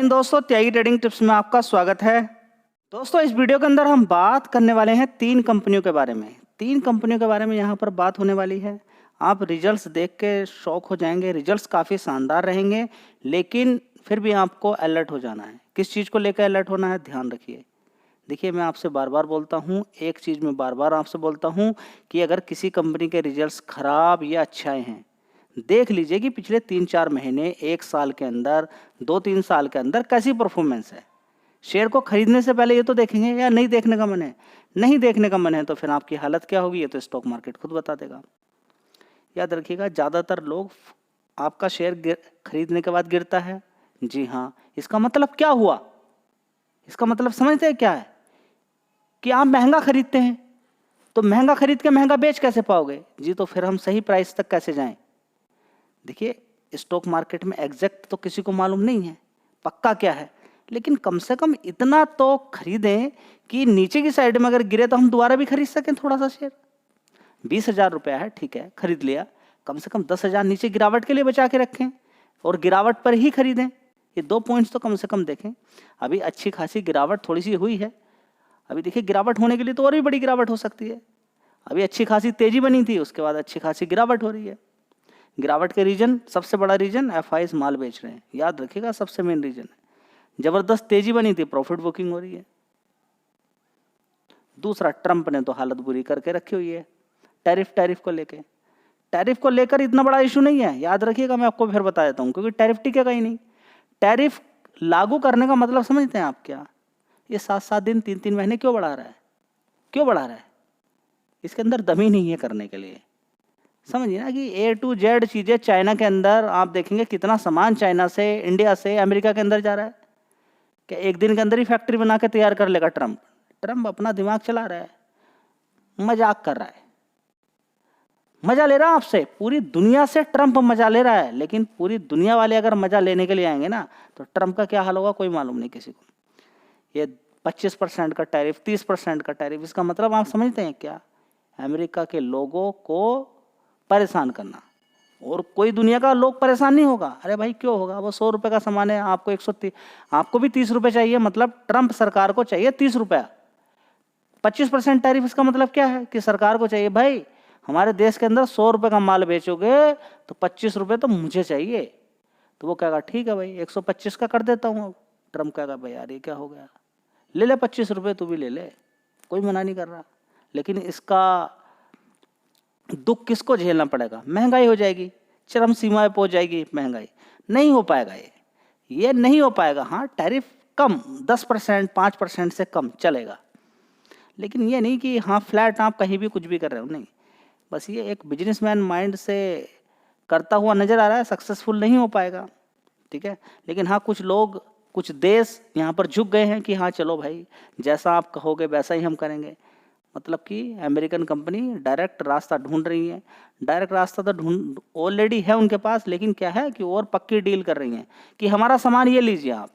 हिंद दोस्तों, त्यागी trading tips में आपका स्वागत है। दोस्तों, इस वीडियो के अंदर हम बात करने वाले हैं 3 कंपनियों के बारे में। 3 कंपनियों के बारे में यहाँ पर बात होने वाली है। आप रिजल्ट्स देख के शॉक हो जाएंगे। रिजल्ट्स काफ़ी शानदार रहेंगे, लेकिन फिर भी आपको अलर्ट हो जाना है। किस चीज़ को लेकर अलर्ट होना है, ध्यान रखिए। देखिए, मैं आपसे बार बार बोलता हूँ, एक चीज़ मैं बार बार आपसे बोलता हूँ कि अगर किसी कंपनी के रिजल्ट्स खराब या अच्छे आए हैं, देख लीजिए कि पिछले 3-4 महीने, 1 साल के अंदर, 2-3 साल के अंदर कैसी परफॉर्मेंस है। शेयर को खरीदने से पहले ये तो देखेंगे। या नहीं देखने का मन है, नहीं देखने का मन है तो फिर आपकी हालत क्या होगी, ये तो स्टॉक मार्केट खुद बता देगा। याद रखिएगा, ज़्यादातर लोग आपका शेयर खरीदने के बाद गिरता है। जी हाँ, इसका मतलब क्या हुआ? इसका मतलब समझते हैं क्या है? कि आप महंगा खरीदते हैं, तो महंगा खरीद के महंगा बेच कैसे पाओगे जी? तो फिर हम सही प्राइस तक कैसे जाएं? देखिए, स्टॉक मार्केट में एग्जैक्ट तो किसी को मालूम नहीं है पक्का क्या है, लेकिन कम से कम इतना तो खरीदें कि नीचे की साइड में अगर गिरे तो हम दोबारा भी खरीद सकें थोड़ा सा शेयर। 20,000 रुपया है, ठीक है, खरीद लिया, कम से कम 10,000 नीचे गिरावट के लिए बचा के रखें और गिरावट पर ही खरीदें। ये 2 पॉइंट्स तो कम से कम देखें। अभी अच्छी खासी गिरावट थोड़ी सी हुई है। अभी देखिए, गिरावट होने के लिए तो और भी बड़ी गिरावट हो सकती है। अभी अच्छी खासी तेजी बनी थी, उसके बाद अच्छी खासी गिरावट हो रही है। गिरावट के रीजन, सबसे बड़ा रीजन एफआईज माल बेच रहे हैं, याद रखिएगा, सबसे मेन रीजन है। जबरदस्त तेजी बनी थी, प्रॉफिट बुकिंग हो रही है। दूसरा, ट्रंप ने तो हालत बुरी करके रखी हुई है टैरिफ को लेकर इतना बड़ा इशू नहीं है, याद रखिएगा। मैं आपको फिर बता देता हूँ, क्योंकि टैरिफ टिकेगा ही नहीं। टैरिफ लागू करने का मतलब समझते हैं आप क्या? ये 7-7 दिन, 3-3 महीने क्यों बढ़ा रहा है? क्यों बढ़ा रहा है? इसके अंदर दम ही नहीं है करने के लिए। समझिए ना कि A to Z चीज़ें चाइना के अंदर, आप देखेंगे कितना सामान चाइना से, इंडिया से अमेरिका के अंदर जा रहा है। क्या एक दिन के अंदर ही फैक्ट्री बना के तैयार कर लेगा ट्रंप? ट्रंप अपना दिमाग चला रहा है, मजाक कर रहा है, मजा ले रहा है आपसे। पूरी दुनिया से ट्रंप मजा ले रहा है, लेकिन पूरी दुनिया वाले अगर मजा लेने के लिए आएंगे ना, तो ट्रंप का क्या हाल होगा कोई मालूम नहीं किसी को। ये 25% का टैरिफ, 30% का टैरिफ, इसका मतलब आप समझते हैं क्या? अमेरिका के लोगों को परेशान करना। और कोई दुनिया का लोग परेशान नहीं होगा। अरे भाई, क्यों होगा? वो 100 रुपये का सामान है, आपको 130, आपको भी 30 रुपये चाहिए, मतलब ट्रंप सरकार को चाहिए 30 रुपया। 25% टैरिफ, इसका मतलब क्या है कि सरकार को चाहिए, भाई हमारे देश के अंदर 100 रुपये का माल बेचोगे तो 25 रुपये तो मुझे चाहिए। तो वो कहेगा ठीक है भाई, 125 का कर देता हूँ। ट्रंप कहेगा भाई यार ये क्या हो गया, ले ले 25 रुपये, तू भी ले ले, कोई मना नहीं कर रहा। लेकिन इसका दुख किसको झेलना पड़ेगा? महंगाई हो जाएगी, चरम सीमा पे पहुंच जाएगी महंगाई। नहीं हो पाएगा ये नहीं हो पाएगा। हाँ, टैरिफ कम, 10%, 5% से कम चलेगा, लेकिन ये नहीं कि हाँ फ्लैट आप कहीं भी कुछ भी कर रहे हो, नहीं। बस ये एक बिजनेसमैन माइंड से करता हुआ नजर आ रहा है, सक्सेसफुल नहीं हो पाएगा, ठीक है। लेकिन हाँ, कुछ लोग, कुछ देश यहाँ पर झुक गए हैं कि हाँ चलो भाई, जैसा आप कहोगे वैसा ही हम करेंगे। मतलब कि अमेरिकन कंपनी डायरेक्ट रास्ता ढूंढ रही है। डायरेक्ट रास्ता तो ढूंढ ऑलरेडी है उनके पास, लेकिन क्या है कि और पक्की डील कर रही हैं कि हमारा सामान ये लीजिए आप,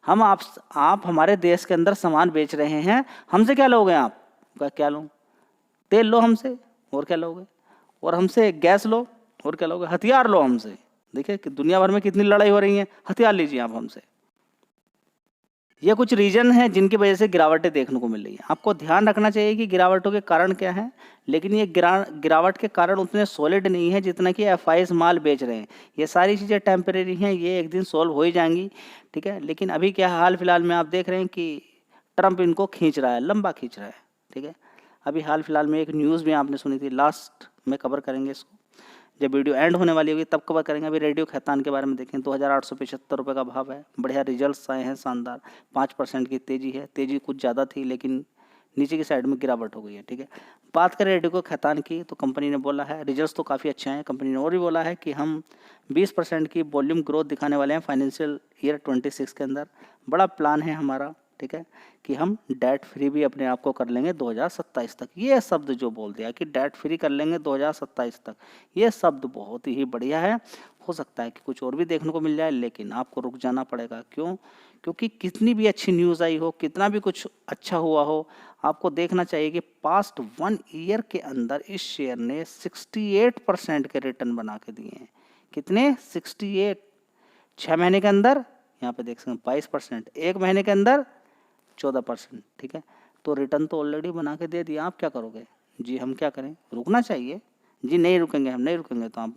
हम आप हमारे देश के अंदर सामान बेच रहे हैं, हमसे क्या लोगे आप? क्या लो? तेल लो हमसे, और क्या लोगे? और हमसे गैस लो, और क्या लोगे? हथियार लो हमसे। देखिए कि दुनिया भर में कितनी लड़ाई हो रही है, हथियार लीजिए आप हमसे। ये कुछ रीजन है जिनकी वजह से गिरावटें देखने को मिल रही है। आपको ध्यान रखना चाहिए कि गिरावटों के कारण क्या है, लेकिन ये गिरावट के कारण उतने सॉलिड नहीं है जितना कि एफआईज माल बेच रहे हैं। ये सारी चीज़ें टेम्परेरी हैं, ये एक दिन सॉल्व हो ही जाएंगी, ठीक है। लेकिन अभी क्या हाल फिलहाल में आप देख रहे हैं कि ट्रंप इनको खींच रहा है, लंबा खींच रहा है, ठीक है। अभी हाल फिलहाल में एक न्यूज़ भी आपने सुनी थी, लास्ट में कवर करेंगे इसको, जब वीडियो एंड होने वाली होगी तब कवर करेंगे। अभी रेडियो खैतान के बारे में देखें, 2,875 रुपये का भाव है, बढ़िया रिजल्ट्स आए हैं, शानदार, 5% की तेज़ी है। तेज़ी कुछ ज़्यादा थी, लेकिन नीचे की साइड में गिरावट हो गई है, ठीक है। बात करें रेडियो को खैतान की, तो कंपनी ने बोला है रिजल्ट्स तो काफ़ी अच्छे हैं। कंपनी ने और भी बोला है कि हम 20% की वॉल्यूम ग्रोथ दिखाने वाले हैं फाइनेंशियल ईयर 26 के अंदर। बड़ा प्लान है हमारा, ठीक है, कि हम डेट फ्री भी अपने आप को कर लेंगे 2027 तक। ये शब्द जो बोल दिया कि डेट फ्री कर लेंगे 2027 तक, ये शब्द बहुत ही बढ़िया है। हो सकता है कि कुछ और भी देखने को मिल जाए, लेकिन आपको रुक जाना पड़ेगा। क्यों? क्योंकि कितनी भी अच्छी न्यूज़ आई हो, कितना भी कुछ अच्छा हुआ हो, आपको देखना चाहिए कि पास्ट 1 ईयर के अंदर इस शेयर ने 68% के रिटर्न बना के दिए हैं। कितने? 68। 6 महीने के अंदर यहाँ पे देख सकते हैं 22%, एक महीने के अंदर 14%। ठीक है, तो रिटर्न तो ऑलरेडी बना के दे दिया, आप क्या करोगे जी? हम क्या करें, रुकना चाहिए जी? नहीं रुकेंगे, हम नहीं रुकेंगे। तो आप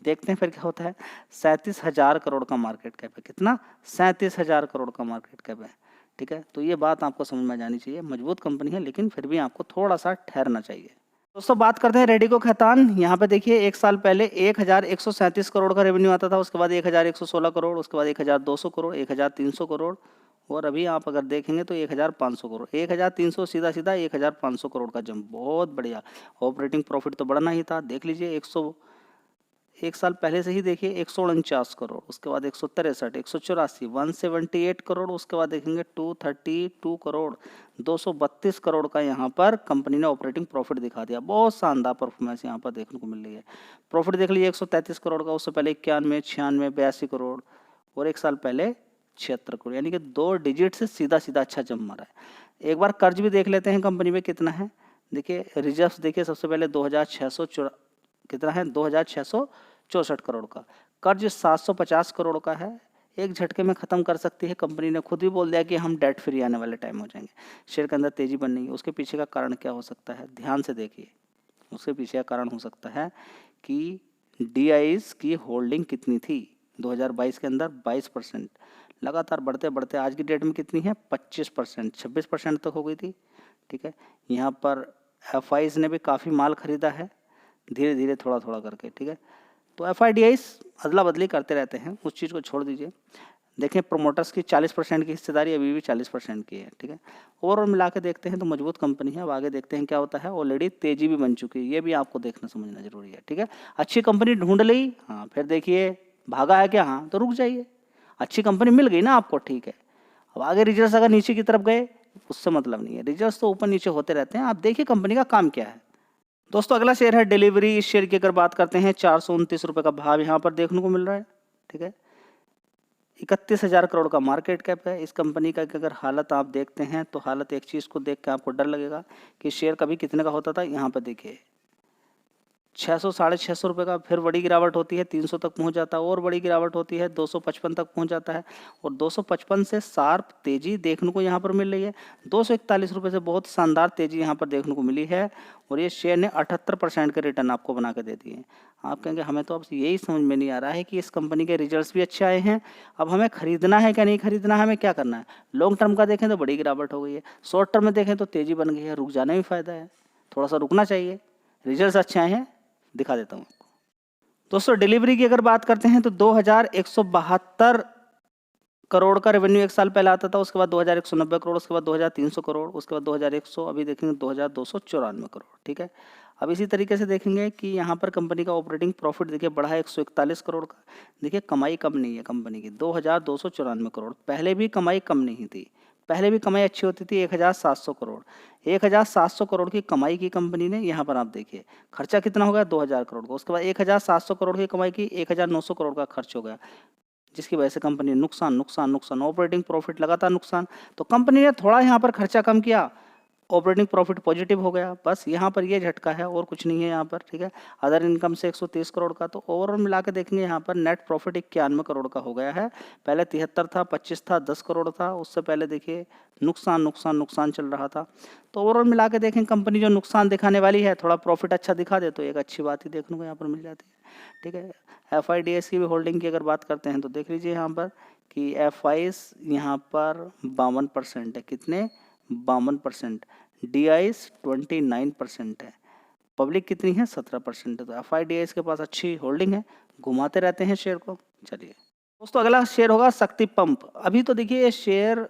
देखते हैं फिर क्या होता है। 37,000 करोड़ का मार्केट कैप है। कितना? 37,000 करोड़ का मार्केट कैप है। ठीक है, तो ये बात आपको समझ में जानी चाहिए। मजबूत कंपनी है, लेकिन फिर भी आपको थोड़ा सा ठहरना चाहिए। दोस्तों बात करते हैं रेडिको खैतान। यहाँ पे देखिए 1 साल पहले 1137 करोड़ का रेवेन्यू आता था, उसके बाद 1116 करोड़, उसके बाद 1200 करोड़, 1300 करोड़, और अभी आप अगर देखेंगे तो 1500 करोड़। 1300 सीधा सीधा 1500 करोड़ का जंप, बहुत बढ़िया। ऑपरेटिंग प्रॉफिट तो बढ़ना ही था, देख लीजिए 1 साल पहले से ही देखिए 149 करोड़, उसके बाद 163, 184, 178 करोड़, उसके बाद देखेंगे 232 करोड़, 232 करोड़ का यहाँ पर कंपनी ने ऑपरेटिंग प्रॉफिट दिखा दिया। बहुत शानदार परफॉर्मेंस यहाँ पर देखने को मिल रही है। प्रॉफिट देख लीजिए 133 करोड़ का, उससे पहले 91, 96, 82 करोड़, और 1 साल पहले 76 करोड़, यानी कि 2 डिजिट से सीधा सीधा अच्छा जंप मारा है। एक बार कर्ज भी देख लेते हैं कंपनी में कितना है। देखिए रिजर्व्स देखिए, सबसे पहले 2600 कितना है, 2664 करोड़ का। कर्ज 750 करोड़ का है, एक झटके में ख़त्म कर सकती है कंपनी ने। खुद ही बोल दिया कि हम डेट फ्री आने वाले टाइम हो जाएंगे। शेयर के अंदर तेजी बननी है, उसके पीछे का कारण क्या हो सकता है, ध्यान से देखिए। उसके पीछे का कारण हो सकता है कि DIs की होल्डिंग कितनी थी 2022 के अंदर, 22%, लगातार बढ़ते बढ़ते आज की डेट में कितनी है, 25%, 26% तक हो गई थी। ठीक है, यहाँ पर FIs ने भी काफ़ी माल खरीदा है, धीरे धीरे थोड़ा थोड़ा करके। ठीक है, तो FIDIs अदला बदली करते रहते हैं, उस चीज़ को छोड़ दीजिए। देखें प्रोमोटर्स की 40% की हिस्सेदारी अभी भी 40% की है। ठीक है, ओवरऑल मिला के देखते हैं तो मजबूत कंपनी है। अब आगे देखते हैं क्या होता है। ऑलरेडी तेजी भी बन चुकी है, ये भी आपको देखना समझना जरूरी है। ठीक है, अच्छी कंपनी ढूंढ ली, हाँ, फिर देखिए भागा है क्या, हाँ, तो रुक जाइए। अच्छी कंपनी मिल गई ना आपको, ठीक है। अब आगे रिजल्ट्स अगर नीचे की तरफ गए उससे मतलब नहीं है, रिजल्ट्स तो ऊपर नीचे होते रहते हैं। आप देखिए कंपनी का काम क्या है। दोस्तों अगला शेयर है डिलीवरी। इस शेयर की अगर बात करते हैं 429 रुपये का भाव यहाँ पर देखने को मिल रहा है। ठीक है, 31,000 करोड़ का मार्केट कैप है इस कंपनी का। अगर हालत आप देखते हैं तो हालत एक चीज़ को देख के आपको डर लगेगा कि शेयर कभी कितने का होता था। यहाँ पर देखिए 600 650 रुपये का, फिर बड़ी गिरावट होती है 300 तक पहुंच जाता है, और बड़ी गिरावट होती है 255 तक पहुंच जाता है, और 255 से शार्प तेजी देखने को यहाँ पर मिल रही है। 241 रुपये से बहुत शानदार तेजी यहाँ पर देखने को मिली है, और ये शेयर ने 78% के रिटर्न आपको बना के दे दिए। आप कहेंगे हमें तो अब यही समझ में नहीं आ रहा है कि इस कंपनी के रिजल्ट्स भी अच्छे आए हैं, अब हमें खरीदना है क्या नहीं खरीदना है, हमें क्या करना है। लॉन्ग टर्म का देखें तो बड़ी गिरावट हो गई है, शॉर्ट टर्म में देखें तो तेजी बन गई है, रुक जाने में फ़ायदा है, थोड़ा सा रुकना चाहिए। रिजल्ट्स अच्छे आए हैं, दिखा देता हूँ आपको। दोस्तों डिलीवरी की अगर बात करते हैं तो 2172 करोड़ का रेवेन्यू 1 साल पहले आता था, उसके बाद 2190 करोड़, उसके बाद 2300 करोड़, उसके बाद 2100, अभी देखेंगे 2294 करोड़। ठीक है, अब इसी तरीके से देखेंगे कि यहाँ पर कंपनी का ऑपरेटिंग प्रॉफिट देखिए बढ़ा है 141 करोड़ का। देखिए कमाई कम नहीं है कंपनी की, 2294 करोड़। पहले भी कमाई कम नहीं थी, पहले भी कमाई अच्छी होती थी 1700 करोड़। 1700 करोड़ की कमाई की कंपनी ने, यहाँ पर आप देखिए खर्चा कितना हो गया 2000 करोड़ का, उसके बाद 1700 करोड़ की कमाई की, 1900 करोड़ का खर्च हो गया, जिसकी वजह से कंपनी नुकसान नुकसान नुकसान, ऑपरेटिंग प्रॉफिट लगातार नुकसान। तो कंपनी ने थोड़ा यहाँ पर खर्चा कम किया, ऑपरेटिंग प्रॉफिट पॉजिटिव हो गया, बस यहाँ पर ये झटका है और कुछ नहीं है यहाँ पर। ठीक है, अदर इनकम से 130 करोड़ का, तो ओवरऑल मिला के देखेंगे यहाँ पर नेट प्रॉफिट 91 करोड़ का हो गया है। पहले 73 था, 25 था, 10 करोड़ था, उससे पहले देखिए नुकसान नुकसान नुकसान चल रहा था। तो ओवरऑल मिला के देखें कंपनी जो नुकसान दिखाने वाली है, थोड़ा प्रॉफिट अच्छा दिखा दे तो एक अच्छी बात ही देखने को यहाँ पर मिल जाती है। ठीक है, FIDS की भी होल्डिंग की अगर बात करते हैं तो देख लीजिए यहाँ पर कि FIs यहाँ पर 52% है। कितने? 52%। DIs 29% है। पब्लिक कितनी है? 17% है। तो FIDS के पास अच्छी होल्डिंग है, घुमाते रहते हैं शेयर को। चलिए दोस्तों अगला शेयर होगा शक्ति पंप। अभी तो देखिए ये शेयर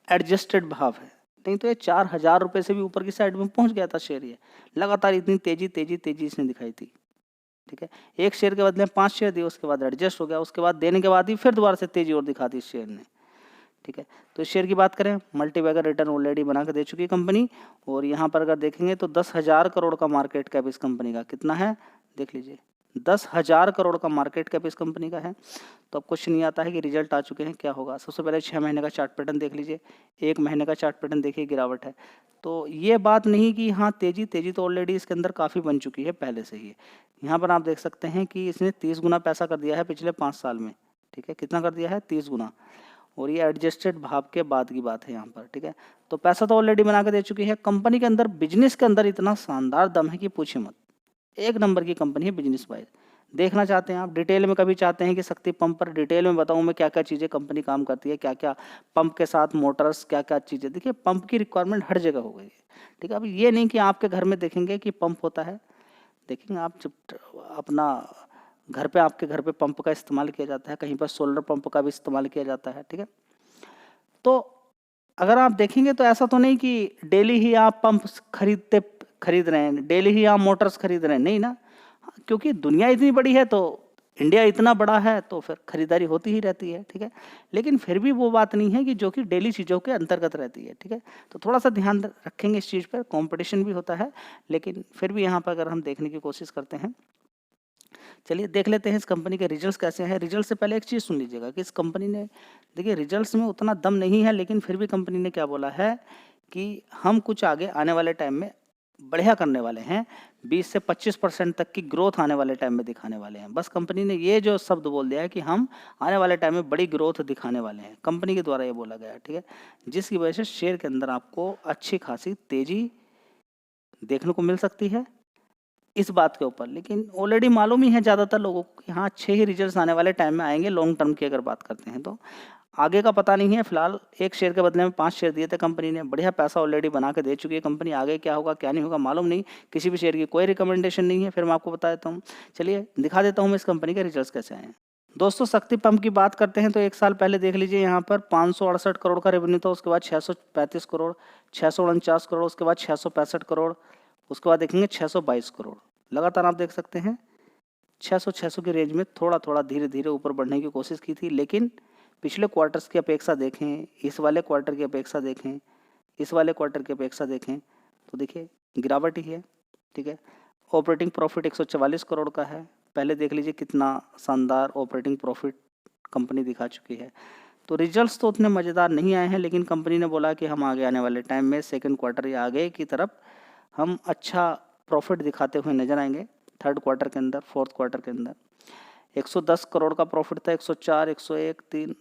एडजस्टेड भाव है, नहीं तो ये 4000 रुपये से भी ऊपर की साइड में पहुंच गया था शेयर। ये लगातार इतनी तेजी तेजी तेजी इसने दिखाई थी। ठीक है, एक शेयर के बदले 5 शेयर दिए, उसके बाद एडजस्ट हो गया, उसके बाद देने के बाद ही फिर दोबारा से तेजी और दिखा दी शेयर ने। ठीक है, तो इस शेयर की बात करें, मल्टीबैगर रिटर्न ऑलरेडी बना के दे चुकी है कंपनी। और यहाँ पर अगर देखेंगे तो 10,000 करोड़ का मार्केट कैप इस कंपनी का कितना है, देख लीजिए 10,000 करोड़ का मार्केट कैप इस कंपनी का है। तो अब क्वेश्चन नहीं आता है कि रिजल्ट आ चुके हैं क्या होगा। सबसे पहले 6 महीने का चार्ट पैटर्न देख लीजिए, 1 महीने का चार्ट पैटर्न देखिए, गिरावट है। तो ये बात नहीं कि हाँ तेजी तेजी तो ऑलरेडी इसके अंदर काफ़ी बन चुकी है पहले से ही। यहाँ पर आप देख सकते हैं कि इसने 30 गुना पैसा कर दिया है पिछले 5 साल में। ठीक है, कितना कर दिया है? 30 गुना। और ये एडजस्टेड भाव के बाद की बात है यहाँ पर, ठीक है। तो पैसा तो ऑलरेडी बना के दे चुकी है। कंपनी के अंदर, बिजनेस के अंदर इतना शानदार दम है कि पूछिए मत। एक नंबर की कंपनी है बिजनेस वाइज। देखना चाहते हैं आप डिटेल में, कभी चाहते हैं कि शक्ति पंप पर डिटेल में बताऊं मैं क्या क्या चीज़ें कंपनी काम करती है, क्या क्या पंप के साथ मोटर्स, क्या क्या चीज़ें। देखिए पंप की रिक्वायरमेंट हर जगह हो गई है, ठीक है। अब ये नहीं कि आपके घर में देखेंगे कि पंप होता है, देखेंगे आप जब अपना घर पे, आपके घर पे पंप का इस्तेमाल किया जाता है, कहीं पर सोलर पंप का भी इस्तेमाल किया जाता है, ठीक है। तो अगर आप देखेंगे तो ऐसा तो नहीं कि डेली ही आप पंप खरीद रहे हैं, डेली ही आप मोटर्स खरीद रहे हैं, नहीं ना। क्योंकि दुनिया इतनी बड़ी है, तो इंडिया इतना बड़ा है, तो फिर खरीदारी होती ही रहती है, ठीक है। लेकिन फिर भी वो बात नहीं है कि जो कि डेली चीज़ों के अंतर्गत रहती है, ठीक है। तो थोड़ा सा ध्यान रखेंगे इस चीज़ पर। कंपटीशन भी होता है, लेकिन फिर भी यहाँ पर अगर हम देखने की कोशिश करते हैं, चलिए देख लेते हैं इस कंपनी के रिजल्ट्स कैसे हैं। रिजल्ट से पहले एक चीज़ सुन लीजिएगा कि इस कंपनी ने, देखिए रिजल्ट्स में उतना दम नहीं है, लेकिन फिर भी कंपनी ने क्या बोला है कि हम कुछ आगे आने वाले टाइम में बढ़िया करने वाले हैं, 20 से 25% तक की ग्रोथ आने वाले टाइम में दिखाने वाले हैं। बस कंपनी ने ये जो शब्द बोल दिया है कि हम आने वाले टाइम में बड़ी ग्रोथ दिखाने वाले हैं, कंपनी के द्वारा ये बोला गया है, ठीक है। जिसकी वजह से शेयर के अंदर आपको अच्छी खासी तेजी देखने को मिल सकती है इस बात के ऊपर। लेकिन ऑलरेडी मालूम ही है ज़्यादातर लोगों को कि हाँ अच्छे ही रिजल्ट्स आने वाले टाइम में आएंगे। लॉन्ग टर्म की अगर बात करते हैं तो आगे का पता नहीं है। फिलहाल एक शेयर के बदले में 5 शेयर दिए थे कंपनी ने, बढ़िया पैसा ऑलरेडी बना के दे चुकी है कंपनी। आगे क्या होगा क्या नहीं होगा मालूम नहीं, किसी भी शेयर की कोई रिकमेंडेशन नहीं है। फिर मैं आपको बता देता हूँ, चलिए दिखा देता हूँ मैं इस कंपनी के रिजल्ट्स कैसे आए हैं। दोस्तों शक्ति पंप की बात करते हैं तो एक साल पहले देख लीजिए, यहाँ पर 568 करोड़ का रेवेन्यू था, उसके बाद 635 करोड़, 649 करोड़, उसके बाद 665 करोड़, उसके बाद देखेंगे 622 करोड़। लगातार आप देख सकते हैं 600 की रेंज में थोड़ा थोड़ा धीरे धीरे ऊपर बढ़ने की कोशिश की थी। लेकिन पिछले क्वार्टर्स की अपेक्षा देखें, इस वाले क्वार्टर की अपेक्षा देखें, इस वाले क्वार्टर की अपेक्षा देखें, तो देखिए गिरावट ही है, ठीक है। ऑपरेटिंग प्रॉफिट 144 करोड़ का है। पहले देख लीजिए कितना शानदार ऑपरेटिंग प्रॉफिट कंपनी दिखा चुकी है। तो रिजल्ट्स तो उतने मज़ेदार नहीं आए हैं, लेकिन कंपनी ने बोला कि हम आगे आने वाले टाइम में सेकेंड क्वार्टर या आगे की तरफ हम अच्छा प्रॉफिट दिखाते हुए नजर आएंगे। थर्ड क्वार्टर के अंदर, फोर्थ क्वार्टर के अंदर 110 करोड़ का प्रॉफिट था, 104, 101,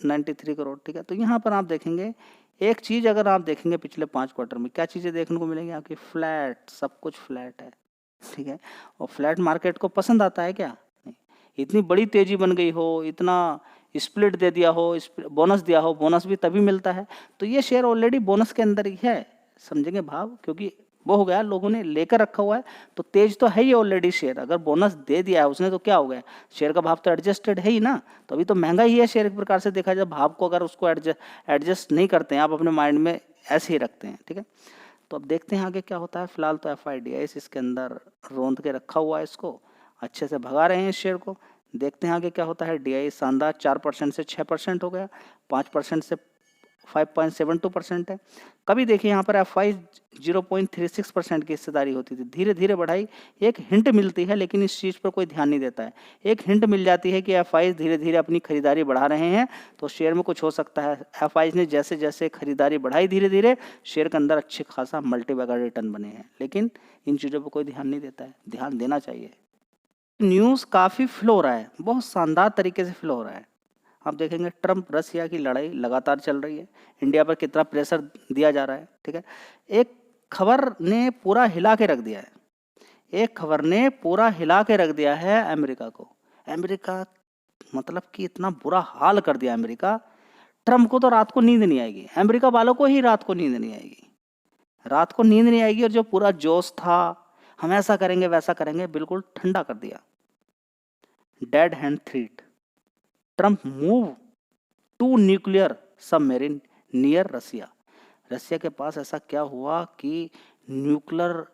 93 करोड़, ठीक है। तो यहाँ पर आप देखेंगे एक चीज़, अगर आप देखेंगे पिछले 5 क्वार्टर में क्या चीज़ें देखने को मिलेंगी आपकी, फ्लैट, सब कुछ फ्लैट है, ठीक है। और फ्लैट मार्केट को पसंद आता है क्या? नहीं। इतनी बड़ी तेजी बन गई हो, इतना स्प्लिट दे दिया हो, बोनस दिया हो, बोनस भी तभी मिलता है। तो ये शेयर ऑलरेडी बोनस के अंदर ही है, समझेंगे भाव, क्योंकि वो हो गया, लोगों ने लेकर रखा हुआ है, तो तेज तो है ही ऑलरेडी शेयर। अगर बोनस दे दिया है उसने तो क्या हो गया, शेयर का भाव तो एडजस्टेड है ही ना, तो अभी तो महंगा ही है शेयर। एक प्रकार से देखा जाए भाव को, अगर उसको एडजस्ट नहीं करते हैं आप, अपने माइंड में ऐसे ही रखते हैं, ठीक है। तो अब देखते हैं आगे क्या होता है। फिलहाल तो FIDIS इसके अंदर रोंद के रखा हुआ है, इसको अच्छे से भगा रहे हैं इस शेयर को। देखते हैं आगे क्या होता है। DI शानदार 4% से 6% हो गया, 5% से 5.72% है। कभी देखिए यहाँ पर FI 0.36% की हिस्सेदारी होती थी, धीरे धीरे बढ़ाई। एक हिंट मिलती है, लेकिन इस चीज़ पर कोई ध्यान नहीं देता है। एक हिंट मिल जाती है कि FI धीरे धीरे अपनी खरीदारी बढ़ा रहे हैं, तो शेयर में कुछ हो सकता है। FI ने जैसे जैसे खरीदारी बढ़ाई धीरे धीरे, शेयर के अंदर अच्छे खासा मल्टीबैगर रिटर्न बने हैं, लेकिन इन चीज़ों पर कोई ध्यान नहीं देता है। ध्यान देना चाहिए। न्यूज़ काफ़ी फ्लो हो रहा है, बहुत शानदार तरीके से फ्लो हो रहा है। आप देखेंगे ट्रम्प रसिया की लड़ाई लगातार चल रही है, इंडिया पर कितना प्रेशर दिया जा रहा है, ठीक है। एक खबर ने पूरा हिला के रख दिया है, एक खबर ने पूरा हिला के रख दिया है अमेरिका को। अमेरिका मतलब कि इतना बुरा हाल कर दिया अमेरिका। ट्रम्प को तो रात को नींद नहीं आएगी, अमेरिका वालों को ही रात को नींद नहीं आएगी, रात को नींद नहीं आएगी। और जो पूरा जोश था, हम ऐसा करेंगे वैसा करेंगे, बिल्कुल ठंडा कर दिया। Dead hand threat, Trump move to nuclear submarine near Russia. Russia के पास ऐसा क्या हुआ कि न्यूक्लियर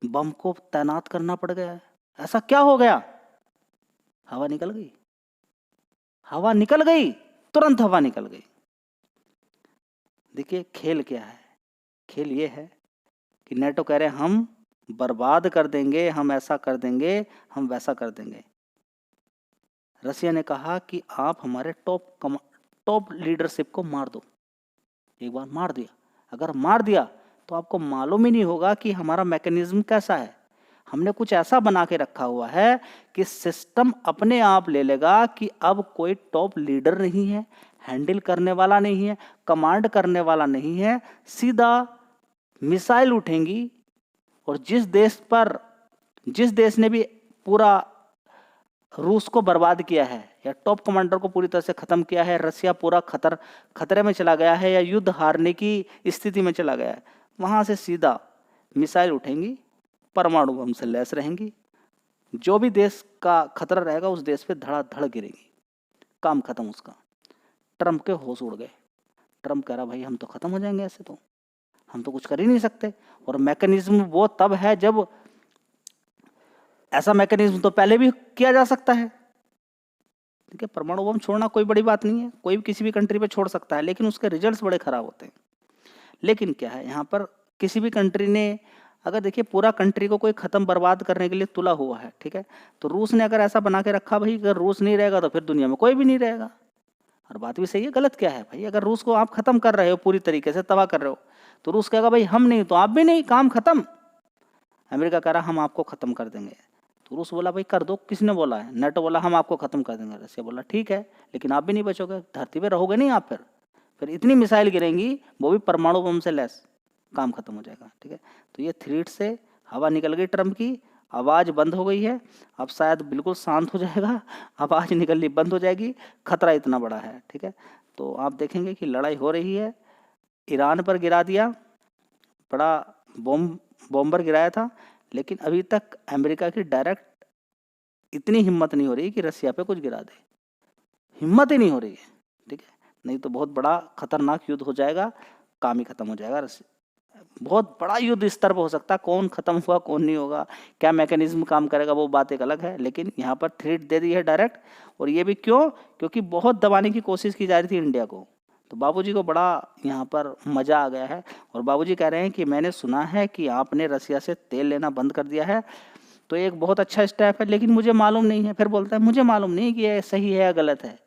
बम को तैनात करना पड़ गया? ऐसा क्या हो गया? हवा निकल गई, हवा निकल गई, तुरंत हवा निकल गई। देखिए खेल क्या है, खेल ये है कि नेटो कह रहे हैं हम बर्बाद कर देंगे, हम ऐसा कर देंगे, हम वैसा कर देंगे। रसिया ने कहा कि आप हमारे टॉप लीडरशिप को मार दो। एक बार मार दिया, अगर मार दिया तो आपको मालूम ही नहीं होगा कि हमारा मैकेनिज्म कैसा है। हमने कुछ ऐसा बना के रखा हुआ है कि सिस्टम अपने आप ले लेगा कि अब कोई टॉप लीडर नहीं है, हैंडल करने वाला नहीं है, कमांड करने वाला नहीं है। सीधा मिसाइल उठेंगी और जिस देश ने भी पूरा रूस को बर्बाद किया है या टॉप कमांडर को पूरी तरह से खत्म किया है, रसिया पूरा खतरे में चला गया है या युद्ध हारने की स्थिति में चला गया है, वहां से सीधा मिसाइल उठेंगी, परमाणु बम से लैस रहेंगी, जो भी देश का खतरा रहेगा उस देश पे धड़ाधड़ गिरेंगी, काम खत्म उसका। ट्रम्प के होश उड़ गए। ट्रम्प कह रहा भाई हम तो खत्म हो जाएंगे, ऐसे तो हम तो कुछ कर ही नहीं सकते। और मैकेनिज्म वो तब है जब ऐसा मैकेनिज्म तो पहले भी किया जा सकता है, ठीक है। परमाणु बम छोड़ना कोई बड़ी बात नहीं है, कोई भी किसी भी कंट्री पे छोड़ सकता है, लेकिन उसके रिजल्ट्स बड़े खराब होते हैं। लेकिन क्या है, यहाँ पर किसी भी कंट्री ने अगर देखिए पूरा कंट्री को कोई खत्म बर्बाद करने के लिए तुला हुआ है, ठीक है, तो रूस ने अगर ऐसा बना के रखा भाई अगर रूस नहीं रहेगा तो फिर दुनिया में कोई भी नहीं रहेगा। और बात भी सही है, गलत क्या है भाई, अगर रूस को आप खत्म कर रहे हो, पूरी तरीके से तबाह कर रहे हो, तो रूस कहेगा भाई हम नहीं तो आप भी नहीं, काम खत्म। अमेरिका कह रहा हम आपको खत्म कर देंगे, तो रूस बोला भाई कर दो, किसने बोला है, नेटो बोला हम आपको खत्म कर देंगे, रसिया बोला ठीक है लेकिन आप भी नहीं बचोगे, धरती पे रहोगे नहीं आप, फिर इतनी मिसाइल गिरेंगी वो भी परमाणु बम से लैस, काम खत्म हो जाएगा, ठीक है। तो ये थ्रेड से हवा निकल गई, ट्रम्प की आवाज़ बंद हो गई है, अब शायद बिल्कुल शांत हो जाएगा, आवाज़ निकलनी बंद हो जाएगी, खतरा इतना बड़ा है, ठीक है। तो आप देखेंगे कि लड़ाई हो रही है, ईरान पर गिरा दिया, बड़ा बॉम्बर गिराया था, लेकिन अभी तक अमेरिका की डायरेक्ट इतनी हिम्मत नहीं हो रही कि रसिया पे कुछ गिरा दे, हिम्मत ही नहीं हो रही है, ठीक है। नहीं तो बहुत बड़ा खतरनाक युद्ध हो जाएगा, काम ही खत्म हो जाएगा, बहुत बड़ा युद्ध स्तर पर हो सकता है। कौन खत्म हुआ कौन नहीं होगा, क्या मैकेनिज्म काम करेगा वो बात एक अलग है, लेकिन यहाँ पर थ्रेट दे दी है डायरेक्ट। और ये भी क्यों, क्योंकि बहुत दबाने की कोशिश की जा रही थी इंडिया को, तो बाबूजी को बड़ा यहाँ पर मजा आ गया है। और बाबूजी कह रहे हैं कि मैंने सुना है कि आपने रसिया से तेल लेना बंद कर दिया है, तो एक बहुत अच्छा स्टेप है, लेकिन मुझे मालूम नहीं है। फिर बोलता है मुझे मालूम नहीं कि ये सही है या गलत है,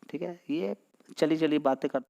ठीक है। ये चली बातें कर